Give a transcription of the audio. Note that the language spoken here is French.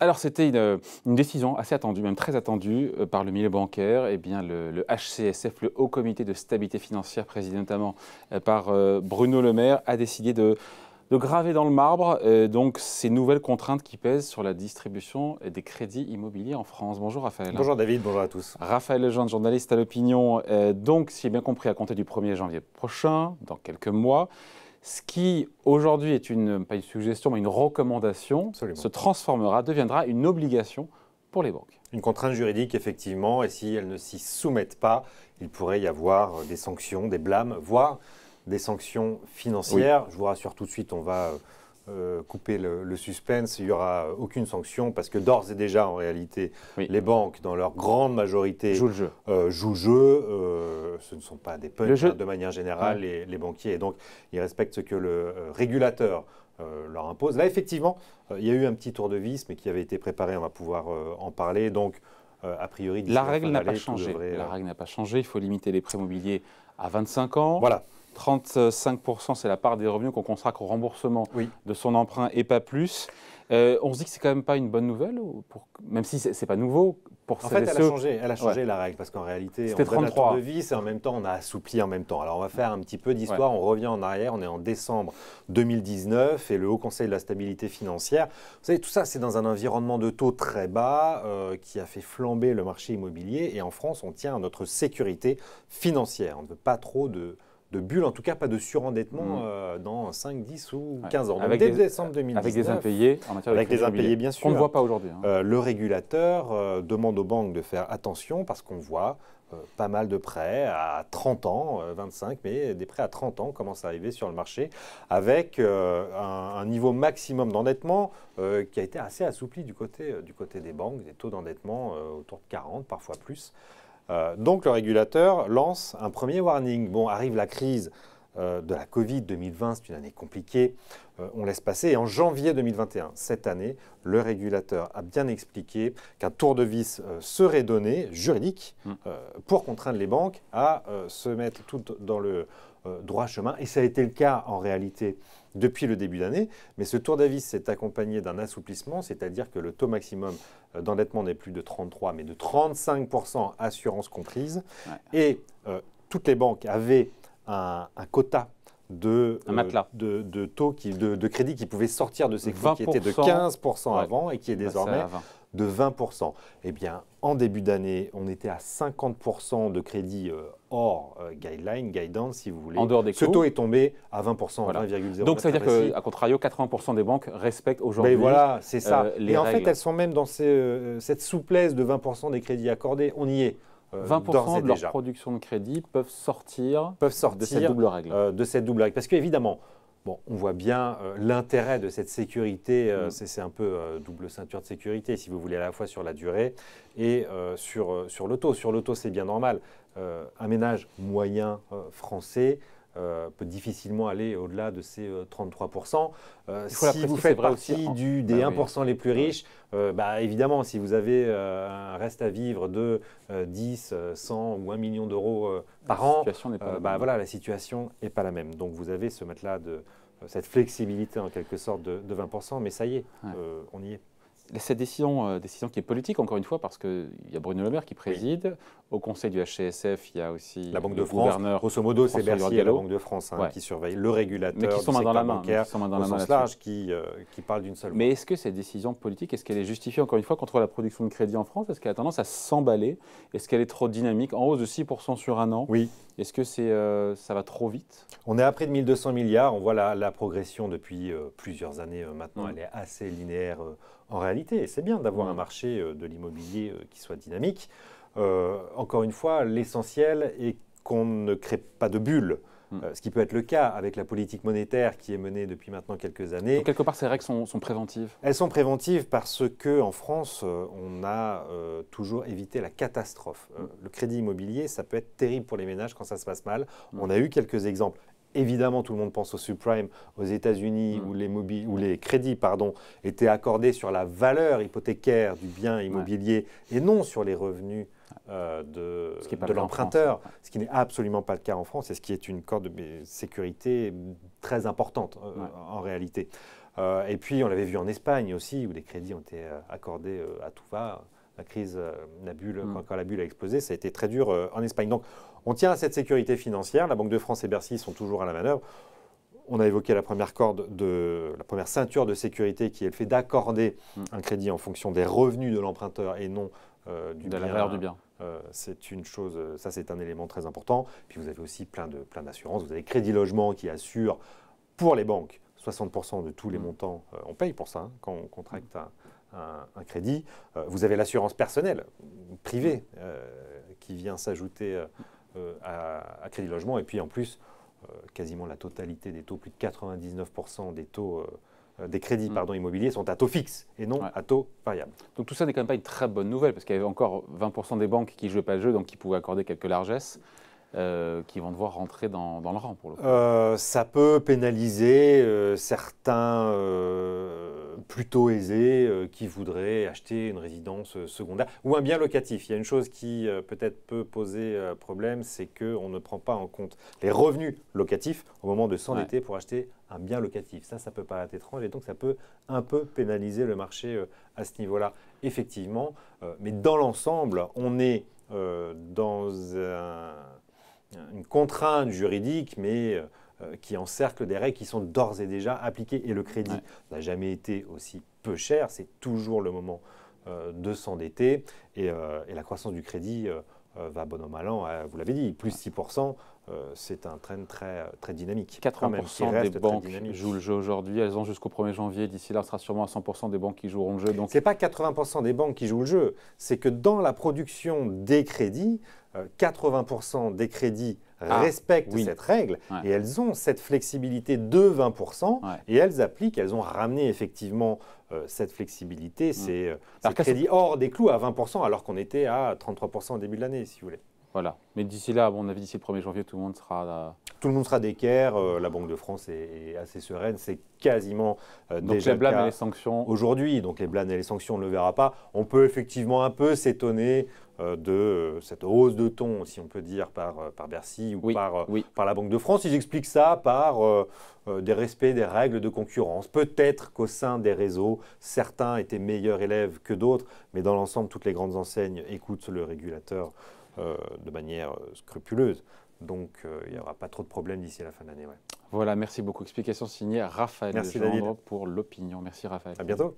Alors, c'était une décision assez attendue, même très attendue par le milieu bancaire. Eh bien, le HCSF, le Haut Comité de stabilité financière, présidé notamment par Bruno Le Maire, a décidé de graver dans le marbre donc ces nouvelles contraintes qui pèsent sur la distribution des crédits immobiliers en France. Bonjour Raphaël. Bonjour David, bonjour à tous. Raphaël Legendre, journaliste à l'Opinion. Donc, si j'ai bien compris, à compter du 1er janvier prochain, dans quelques mois, ce qui aujourd'hui est pas une suggestion, mais une recommandation, Absolument. se transformera, deviendra une obligation pour les banques. Une contrainte juridique, effectivement, et si elles ne s'y soumettent pas, il pourrait y avoir des sanctions, des blâmes, voire des sanctions financières. Oui. Je vous rassure tout de suite, on va couper le suspense. Il n'y aura aucune sanction parce que d'ores et déjà, en réalité, oui, les banques, dans leur grande majorité, jouent le jeu. Ce ne sont pas des punks, de manière générale, les banquiers. Et donc, ils respectent ce que le régulateur leur impose. Là, effectivement, il y a eu un petit tour de vis, mais qui avait été préparé. On va pouvoir en parler. Donc, a priori, la règle n'a pas changé. La règle n'a pas changé. Il faut limiter les prêts immobiliers à 25 ans. Voilà. 35%, c'est la part des revenus qu'on consacre au remboursement de son emprunt et pas plus. On se dit que c'est quand même pas une bonne nouvelle, même si c'est pas nouveau. En fait, elle a changé la règle, parce qu'en réalité, on donne un tour de vis et en même temps, on a assoupli en même temps. Alors, on va faire un petit peu d'histoire, on revient en arrière, on est en décembre 2019 et le Haut Conseil de la stabilité financière. Vous savez, tout ça, c'est dans un environnement de taux très bas qui a fait flamber le marché immobilier. Et en France, on tient à notre sécurité financière. On ne veut pas trop de bulles, en tout cas pas de surendettement dans 5, 10 ou 15 ans. Donc, dès décembre 2019, avec des impayés en matière de avec des impayés, bien sûr. On ne voit pas aujourd'hui. Le régulateur demande aux banques de faire attention parce qu'on voit pas mal de prêts à 30 ans, 25, mais des prêts à 30 ans commencent à arriver sur le marché avec un niveau maximum d'endettement qui a été assez assoupli du côté des banques, des taux d'endettement autour de 40, parfois plus. Donc le régulateur lance un premier warning. Bon, arrive la crise de la Covid 2020, c'est une année compliquée, on laisse passer. Et en janvier 2021, cette année, le régulateur a bien expliqué qu'un tour de vis serait donné, juridique, pour contraindre les banques à se mettre toutes dans le droit chemin. Et ça a été le cas en réalité depuis le début d'année. Mais ce tour d'avis s'est accompagné d'un assouplissement, c'est-à-dire que le taux maximum d'endettement n'est plus de 33, mais de 35%, assurance comprise. Ouais. Et toutes les banques avaient un quota de taux de crédit qui pouvait sortir de ces fonds qui était de 15% avant et qui est désormais de 20%. Eh bien, en début d'année, on était à 50% de crédit hors guidance, si vous voulez. En dehors des Ce taux est tombé à 20%, voilà. 20,0. Donc, ça veut dire qu'à contrario, 80% des banques respectent aujourd'hui voilà, c'est ça. les et en règles. fait, elles sont même dans cette souplesse de 20% des crédits accordés. On y est. 20% de leur production de crédit peuvent sortir de cette double règle. Parce qu'évidemment, bon, on voit bien l'intérêt de cette sécurité, c'est un peu double ceinture de sécurité, si vous voulez, à la fois sur la durée et sur le taux. Sur le taux, c'est bien normal. Un ménage moyen français peut difficilement aller au-delà de ces 33%. Si vous faites partie des 1% les plus riches, évidemment, si vous avez un reste à vivre de 10, 100 ou 1 million d'euros par an, la situation n'est pas la même. Donc vous avez ce matelas cette flexibilité en quelque sorte de 20%, mais ça y est, on y est. Cette décision qui est politique, encore une fois, parce qu'il y a Bruno Le Maire qui préside. Au conseil du HCSF, il y a aussi la Banque de France. Grosso modo, c'est Bercy et la Banque de France qui surveillent le régulateur, mais qui sont main dans la main, bancaire, au sens large, qui parle d'une seule voix. Mais est-ce que cette décision politique, est-ce qu'elle est justifiée, encore une fois, contre la production de crédit en France? Est-ce qu'elle a tendance à s'emballer? Est-ce qu'elle est trop dynamique, en hausse de 6% sur un an? Oui. Est-ce que ça va trop vite? On est à près de 1200 milliards. On voit la progression depuis plusieurs années maintenant. Elle est assez linéaire en réalité. Et c'est bien d'avoir un marché de l'immobilier qui soit dynamique. Encore une fois, l'essentiel est qu'on ne crée pas de bulle. Ce qui peut être le cas avec la politique monétaire qui est menée depuis maintenant quelques années. Donc quelque part, ces règles sont préventives? Elles sont préventives parce qu'en France, on a toujours évité la catastrophe. Le crédit immobilier, ça peut être terrible pour les ménages quand ça se passe mal. On a eu quelques exemples. Évidemment, tout le monde pense au subprime aux États-Unis où les crédits étaient accordés sur la valeur hypothécaire du bien immobilier et non sur les revenus de l'emprunteur, ce qui n'est absolument pas le cas en France et ce qui est une corde de sécurité très importante en réalité. Et puis, on l'avait vu en Espagne aussi, où des crédits ont été accordés à tout va. La crise, la bulle, quand la bulle a explosé, ça a été très dur en Espagne. Donc, on tient à cette sécurité financière. La Banque de France et Bercy sont toujours à la manœuvre. On a évoqué la première ceinture de sécurité qui est le fait d'accorder un crédit en fonction des revenus de l'emprunteur et non de la valeur du bien. C'est une chose, ça c'est un élément très important. Puis vous avez aussi plein d'assurances. Vous avez Crédit Logement qui assure pour les banques 60% de tous les montants. On paye pour ça hein, quand on contracte un crédit. Vous avez l'assurance personnelle privée qui vient s'ajouter à Crédit Logement. Et puis en plus, quasiment la totalité des taux, plus de 99% des taux des crédits immobiliers sont à taux fixe et non à taux variable. Donc tout ça n'est quand même pas une très bonne nouvelle parce qu'il y avait encore 20% des banques qui ne jouaient pas le jeu, donc qui pouvaient accorder quelques largesses. Qui vont devoir rentrer dans le rang pour le coup. Ça peut pénaliser certains plutôt aisés qui voudraient acheter une résidence secondaire ou un bien locatif. Il y a une chose qui peut-être peut poser problème, c'est qu'on ne prend pas en compte les revenus locatifs au moment de s'endetter pour acheter un bien locatif. Ça peut paraître étrange et donc ça peut un peu pénaliser le marché à ce niveau-là, effectivement. Mais dans l'ensemble, on est dans une contrainte juridique, mais qui encercle des règles qui sont d'ores et déjà appliquées. Et le crédit n'a jamais été aussi peu cher. C'est toujours le moment de s'endetter. Et la croissance du crédit va bon an mal an. Vous l'avez dit, plus 6%, c'est un trend très dynamique. 80% des banques jouent le jeu aujourd'hui. Elles ont jusqu'au 1er janvier. D'ici là, on sera sûrement à 100% des banques qui joueront le jeu. Ce n'est pas 80% des banques qui jouent le jeu. C'est que dans la production des crédits, 80% des crédits respectent cette règle et elles ont cette flexibilité de 20% et elles ont ramené effectivement cette flexibilité. C'est crédit hors des clous à 20% alors qu'on était à 33% au début de l'année, si vous voulez. Voilà. Mais d'ici là, à mon avis, d'ici le 1er janvier, tout le monde sera là. Tout le monde sera d'équerre. La Banque de France est assez sereine. C'est quasiment déjà les blâmes et les sanctions aujourd'hui. Donc les blâmes et les sanctions, on ne le verra pas. On peut effectivement un peu s'étonner de cette hausse de ton, si on peut dire, par Bercy ou par la Banque de France. Ils expliquent ça par des respects des règles de concurrence. Peut-être qu'au sein des réseaux, certains étaient meilleurs élèves que d'autres, mais dans l'ensemble, toutes les grandes enseignes écoutent le régulateur de manière scrupuleuse. Donc, il n'y aura pas trop de problèmes d'ici à la fin de l'année. Voilà, merci beaucoup. Explication signée Raphaël Gendre pour l'Opinion. Merci Raphaël. À bientôt.